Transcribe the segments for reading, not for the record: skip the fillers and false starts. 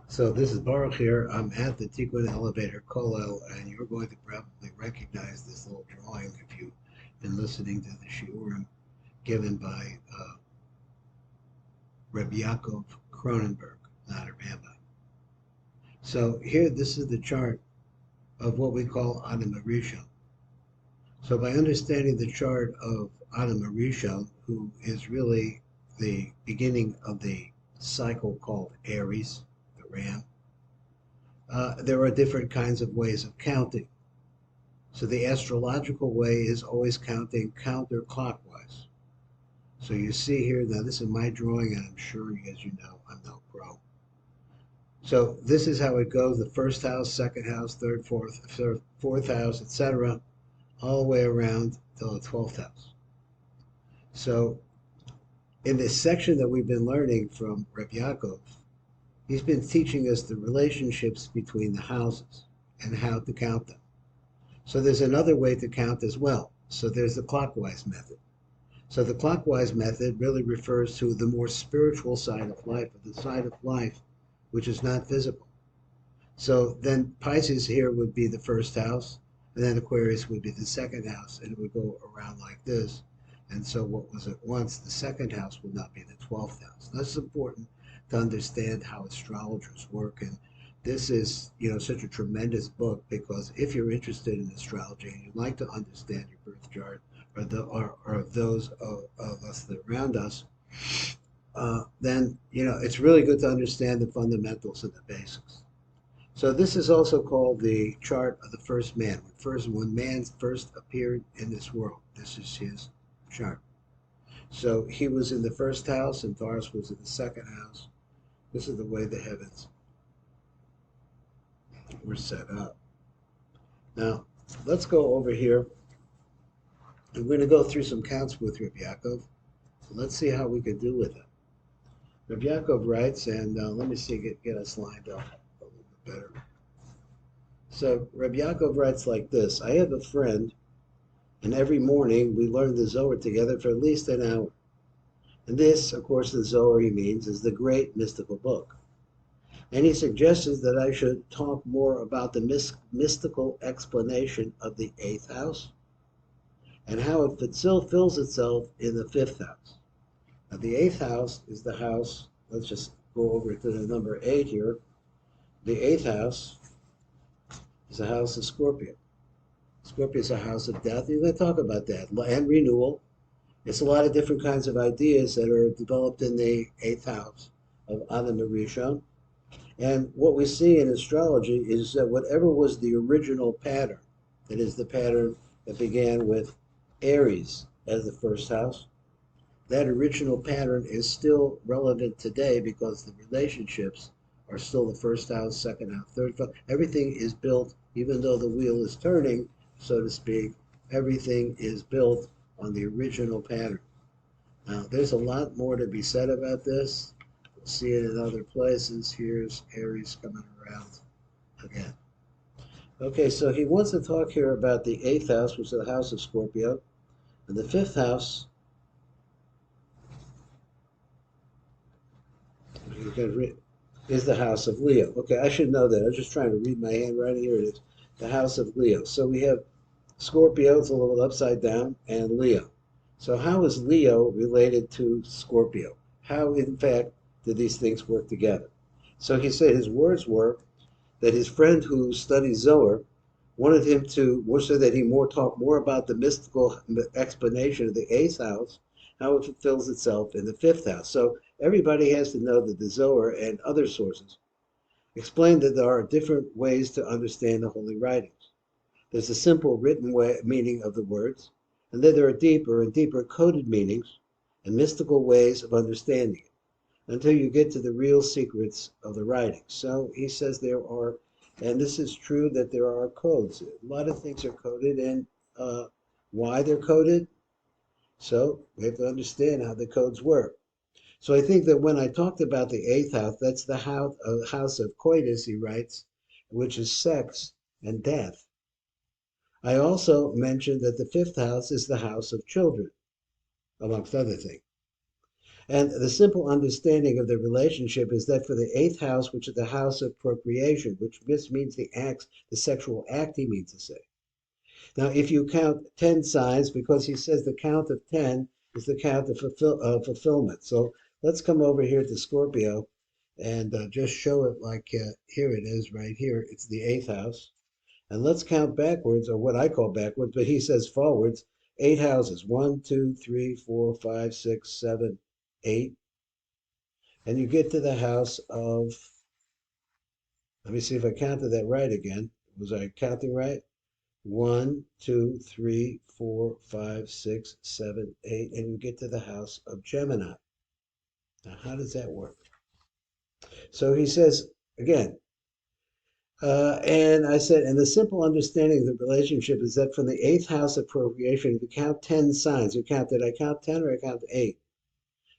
So this is Baruch here. I'm at the Tikkun elevator Kollel, and you're going to probably recognize this little drawing if you've been listening to the shiurim given by Rabbi Yaakov Kronenberg, not a rabbi. So here, this is the chart of what we call Adam Rishon. So by understanding the chart of Adam Rishon, who is really the beginning of the cycle called Aries, the ram, there are different kinds of ways of counting. So the astrological way is always counting counterclockwise. So you see here, now this is my drawing, and I'm sure, as you know, I'm no pro. So this is how it goes: the first house, second house, fourth house, etc., all the way around till the 12th house. So in this section that we've been learning from Rabbi Yaakov, he's been teaching us the relationships between the houses and how to count them. So there's another way to count as well. So there's the clockwise method. So the clockwise method really refers to the more spiritual side of life, or the side of life which is not visible. So then Pisces here would be the first house, and then Aquarius would be the second house, and it would go around like this. And so what was at once the second house would not be the 12th house. That's important to understand how astrologers work. And this is, such a tremendous book, because if you're interested in astrology and you'd like to understand your birth chart, or those of us that are around us, then, it's really good to understand the fundamentals and the basics. So this is also called the chart of the first man. When man first appeared in this world, this is his chart. So he was in the first house, and Taurus was in the second house. This is the way the heavens were set up. Now, let's go over here. I'm going to go through some counts with Rabbi Yaakov. So let's see how we could do with it. Rabbi Yaakov writes, and let me see, get us lined up a little bit better. So Rabbi Yaakov writes like this: I have a friend, and every morning we learn the Zohar together for at least an hour. And this, of course, the Zohar he means is the great mystical book. And he suggested that I should talk more about the mystical explanation of the eighth house and how it still fills itself in the fifth house. Now, the eighth house is the house, let's just go over to the number 8 here. The eighth house is the house of Scorpio. Scorpio is a house of death. You're going to talk about that, and renewal. It's a lot of different kinds of ideas that are developed in the eighth house of Adam Rishon. And what we see in astrology is that whatever was the original pattern, that is the pattern that began with Aries as the first house, that original pattern is still relevant today, because the relationships are still the first house, second house, third house. Everything is built, even though the wheel is turning, so to speak, everything is built on the original pattern. Now, there's a lot more to be said about this. We'll see it in other places. Here's Aries coming around again. Okay, so he wants to talk here about the eighth house, which is the house of Scorpio, and the fifth house is the house of Leo. Okay, I should know that. I was just trying to read my handwriting. Here it is, the house of Leo. So we have Scorpio, it's a little upside down, and Leo. So how is Leo related to Scorpio? How, in fact, did these things work together? So he said his words were that his friend who studies Zohar wanted him to, so that he talk more about the mystical explanation of the eighth house, how it fulfills itself in the fifth house. So everybody has to know that the Zohar and other sources explain that there are different ways to understand the holy writings. There's a simple written meaning of the words, and then there are deeper and deeper coded meanings and mystical ways of understanding it, until you get to the real secrets of the writings. So he says there are, and this is true, that there are codes. A lot of things are coded, and why they're coded. So we have to understand how the codes work. So I think that when I talked about the eighth house, that's the house of coitus, he writes, which is sex and death. I also mentioned that the fifth house is the house of children, amongst other things. And the simple understanding of the relationship is that for the eighth house, which is the house of procreation, which just means the acts, the sexual act, he means to say. Now, if you count 10 signs, because he says the count of 10 is the count of fulfillment. So let's come over here to Scorpio and just show it like here it is right here. It's the eighth house. And let's count backwards, or what I call backwards, but he says forwards. 8 houses. 1, 2, 3, 4, 5, 6, 7, 8. And you get to the house of, let me see if I counted that right again. Was I counting right? 1, 2, 3, 4, 5, 6, 7, 8, and you get to the house of Gemini. Now, how does that work? So he says, again, and I said, and the simple understanding of the relationship is that from the eighth house of procreation, if you count 10 signs, you count, did I count 10 or I count 8?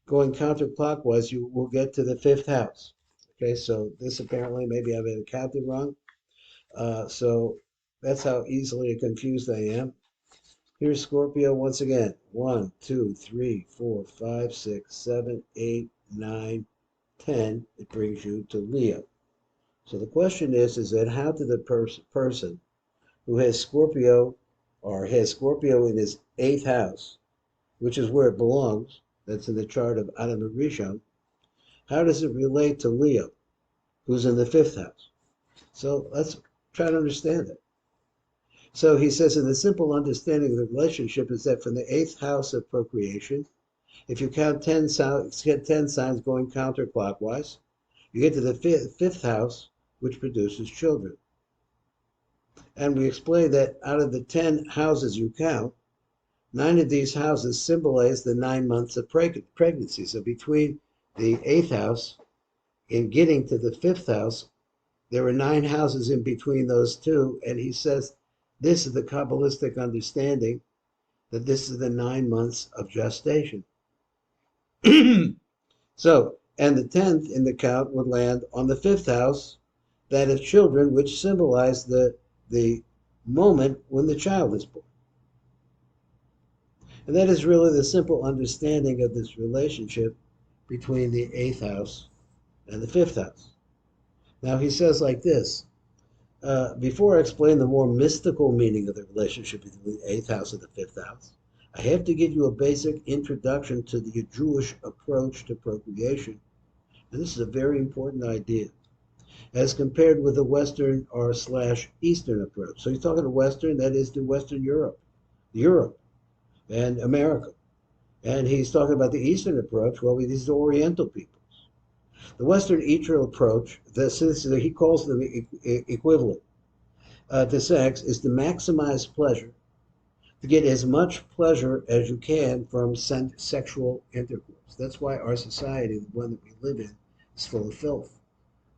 Going counterclockwise, you will get to the fifth house. Okay, so this apparently, maybe I've been counted wrong. So that's how easily confused I am. Here's Scorpio once again. 1, 2, 3, 4, 5, 6, 7, 8, 9, 10. It brings you to Leo. So the question is that how did the person who has Scorpio or has Scorpio in his eighth house, which is where it belongs, that's in the chart of Adam and Rishon, how does it relate to Leo, who's in the fifth house? So let's try to understand it. So he says, in the simple understanding of the relationship is that from the eighth house of procreation, if you count 10 signs going counterclockwise, you get to the fifth house, which produces children. And we explained that out of the 10 houses you count, 9 of these houses symbolize the 9 months of pregnancy. So between the eighth house and getting to the fifth house, there are 9 houses in between those two. And he says, this is the Kabbalistic understanding that this is the 9 months of gestation. So, and the 10th in the count would land on the fifth house, that of children, which symbolize the moment when the child is born. And that is really the simple understanding of this relationship between the eighth house and the fifth house. Now he says like this, before I explain the more mystical meaning of the relationship between the eighth house and the fifth house, I have to give you a basic introduction to the Jewish approach to procreation. And this is a very important idea, as compared with the Western or / Eastern approach. So he's talking to Western, that is to Western Europe and America. And he's talking about the Eastern approach, well, these are Oriental peoples. The Western Eastern approach, he calls them equivalent to sex, is to maximize pleasure, to get as much pleasure as you can from sexual intercourse. That's why our society, the one that we live in, is full of filth.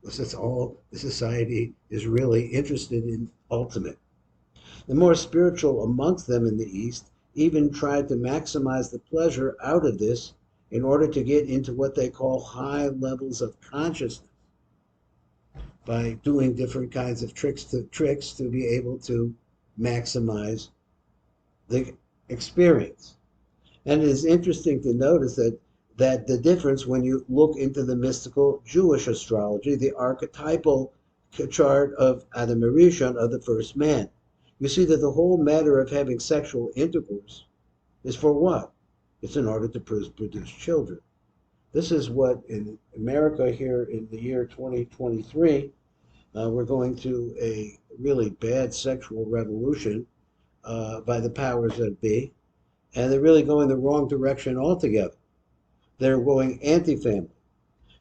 Because that's all the society is really interested in ultimate. The more spiritual amongst them in the East even tried to maximize the pleasure out of this in order to get into what they call high levels of consciousness by doing different kinds of tricks to be able to maximize the experience. And it is interesting to notice that the difference when you look into the mystical Jewish astrology, the archetypal chart of Adam Rishon, of the first man, you see that the whole matter of having sexual intercourse is for what? It's in order to produce children. This is what in America here in the year 2023, we're going to a really bad sexual revolution by the powers that be, and they're really going the wrong direction altogether. They're going anti-family.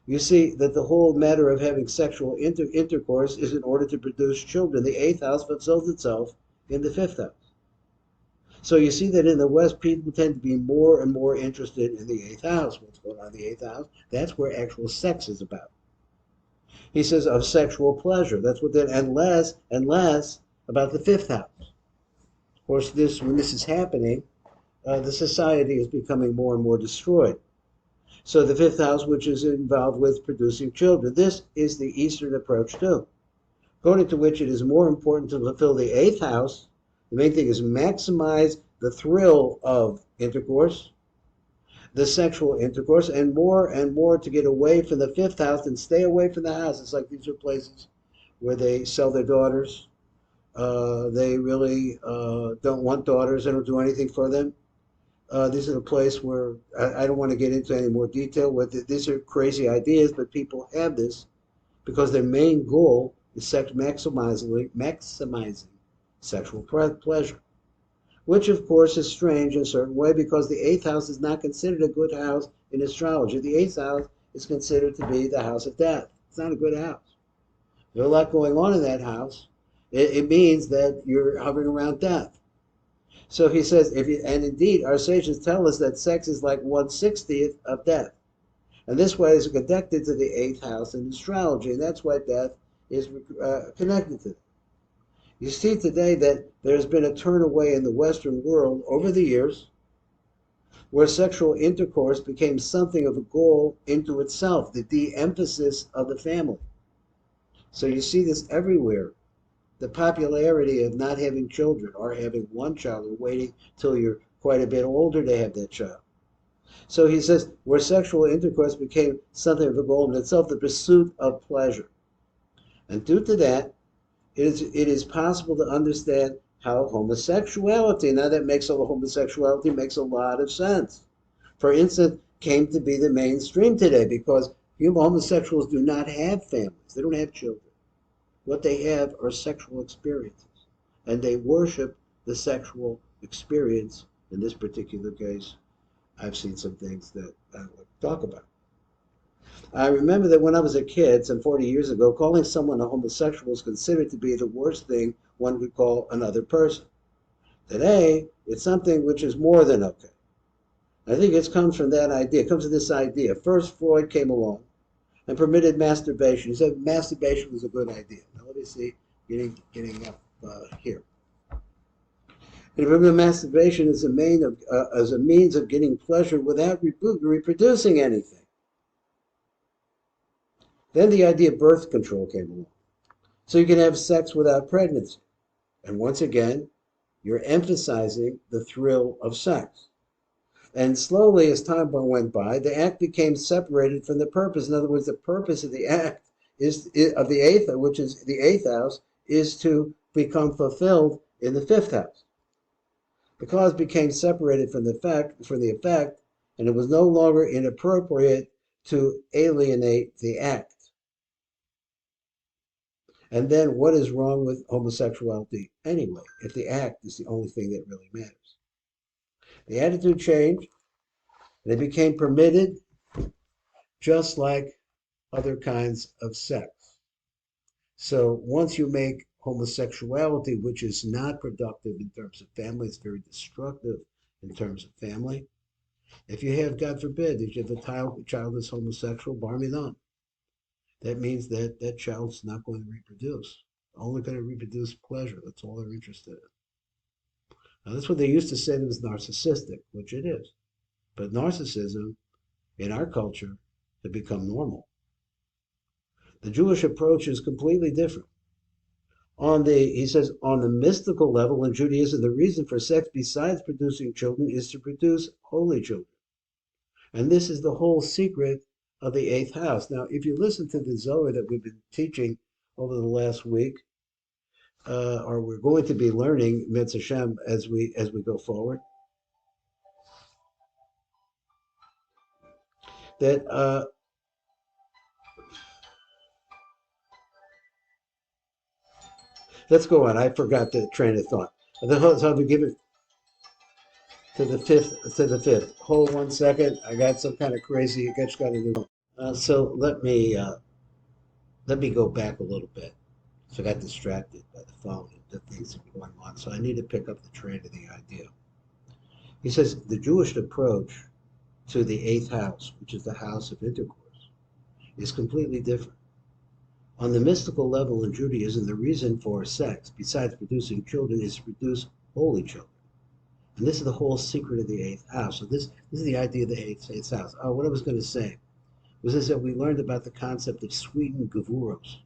You see that the whole matter of having sexual intercourse is in order to produce children. The eighth house fulfills itself in the fifth house. So you see that in the West, people tend to be more and more interested in the eighth house. What's going on in the eighth house? That's where actual sex is about. He says of sexual pleasure. That's what that, and less about the fifth house. Of course, when this is happening, the society is becoming more and more destroyed. So the fifth house, which is involved with producing children, this is the Eastern approach too, according to which it is more important to fulfill the eighth house. The main thing is maximize the thrill of intercourse the sexual intercourse, and more to get away from the fifth house and stay away from the house. It's like these are places where they sell their daughters. They really don't want daughters. They don't do anything for them. These are the place where I don't want to get into any more detail with it. These are crazy ideas, but people have this because their main goal is maximizing sexual pleasure, which of course is strange in a certain way because the eighth house is not considered a good house in astrology. The eighth house is considered to be the house of death. It's not a good house. There's a lot going on in that house. It means that you're hovering around death. So he says, and indeed, our sages tell us that sex is like 1/60th of death. And this way is connected to the eighth house in astrology, and that's why death is connected to it. You see today that there's been a turn away in the Western world over the years where sexual intercourse became something of a goal into itself, the de-emphasis of the family. So you see this everywhere. The popularity of not having children or having one child or waiting till you're quite a bit older to have that child. So he says, where sexual intercourse became something of a goal in itself, the pursuit of pleasure. And due to that, it is possible to understand how homosexuality, now that homosexuality makes a lot of sense. For instance, came to be the mainstream today because homosexuals do not have families. They don't have children. What they have are sexual experiences, and they worship the sexual experience. In this particular case, I've seen some things that I would talk about. I remember that when I was a kid, some 40 years ago, calling someone a homosexual was considered to be the worst thing one could call another person. Today, it's something which is more than okay. I think it comes from that idea. It comes from this idea. First, Freud came along and permitted masturbation. He said masturbation was a good idea. Now let me see, getting up here. And he permitted masturbation as a means of getting pleasure without reproducing anything. Then the idea of birth control came along. So you can have sex without pregnancy. And once again, you're emphasizing the thrill of sex. And slowly, as time went by, the act became separated from the purpose. In other words, the purpose of the act of the eighth, which is the eighth house, is to become fulfilled in the fifth house. The cause became separated from the effect, and it was no longer inappropriate to alienate the act. And then, what is wrong with homosexuality anyway, if the act is the only thing that really matters? The attitude changed. They became permitted just like other kinds of sex. So once you make homosexuality, which is not productive in terms of family, it's very destructive in terms of family. If you have, God forbid, if you have a child that's homosexual, bar mitzvah, that means that that child's not going to reproduce. Only going to reproduce pleasure. That's all they're interested in. Now, that's what they used to say that was narcissistic, which it is. But narcissism in our culture had become normal. The Jewish approach is completely different. He says, on the mystical level in Judaism, the reason for sex besides producing children is to produce holy children. And this is the whole secret of the eighth house. Now, if you listen to the Zohar that we've been teaching over the last week, or we're going to be learning Mitzvah Hashem as we go forward, that let's go on. I forgot the train of thought. So we give it to the fifth. Hold 1 second. I got some kind of crazy. I just got to do. So let me go back a little bit. So I got distracted by the phone and the things that were going on. So I need to pick up the train of the idea. He says the Jewish approach to the eighth house, which is the house of intercourse, is completely different. On the mystical level in Judaism, the reason for sex, besides producing children, is to produce holy children. And this is the whole secret of the eighth house. So this is the idea of the eighth house. Oh, what I was going to say was this, that we learned about the concept of sweetened gevuros.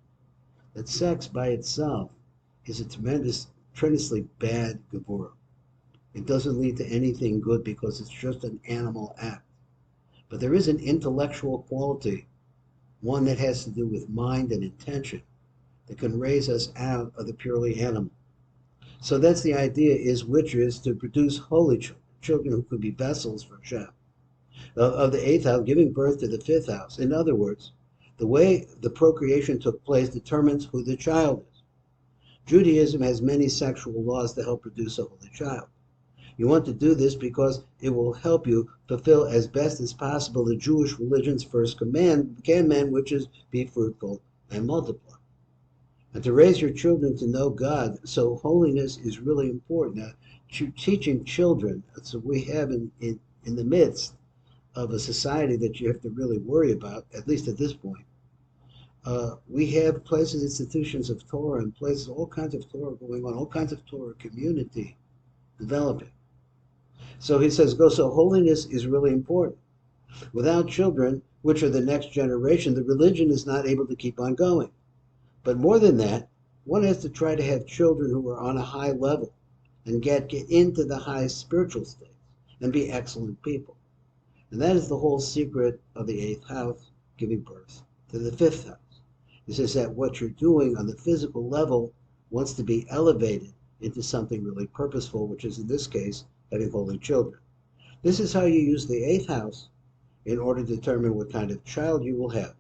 That sex by itself is a tremendously bad gevura. It doesn't lead to anything good because it's just an animal act. But there is an intellectual quality, one that has to do with mind and intention, that can raise us out of the purely animal. So that's the idea, which is to produce holy children, children who could be vessels for Hashem. Of the eighth house, giving birth to the fifth house. In other words, the way the procreation took place determines who the child is. Judaism has many sexual laws to help produce a holy child. You want to do this because it will help you fulfill as best as possible the Jewish religion's first command, which is be fruitful and multiply. And to raise your children to know God, so holiness is really important. Now, teaching children, so we have in the midst of a society that you have to really worry about, at least at this point. We have places, institutions of Torah and places, all kinds of Torah going on, all kinds of Torah community developing. So he says, so holiness is really important. Without children, which are the next generation, the religion is not able to keep on going. But more than that, one has to try to have children who are on a high level and get into the high spiritual states and be excellent people. And that is the whole secret of the eighth house, giving birth to the fifth house. He says that what you're doing on the physical level wants to be elevated into something really purposeful, which is in this case, having holy children. This is how you use the eighth house in order to determine what kind of child you will have.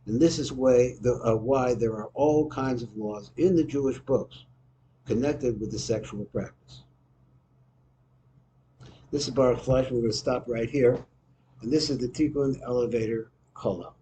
And this is why there are all kinds of laws in the Jewish books connected with the sexual practice. This is Baruch Fleisch. We're going to stop right here. And this is the Tikkun Elevator Kollel.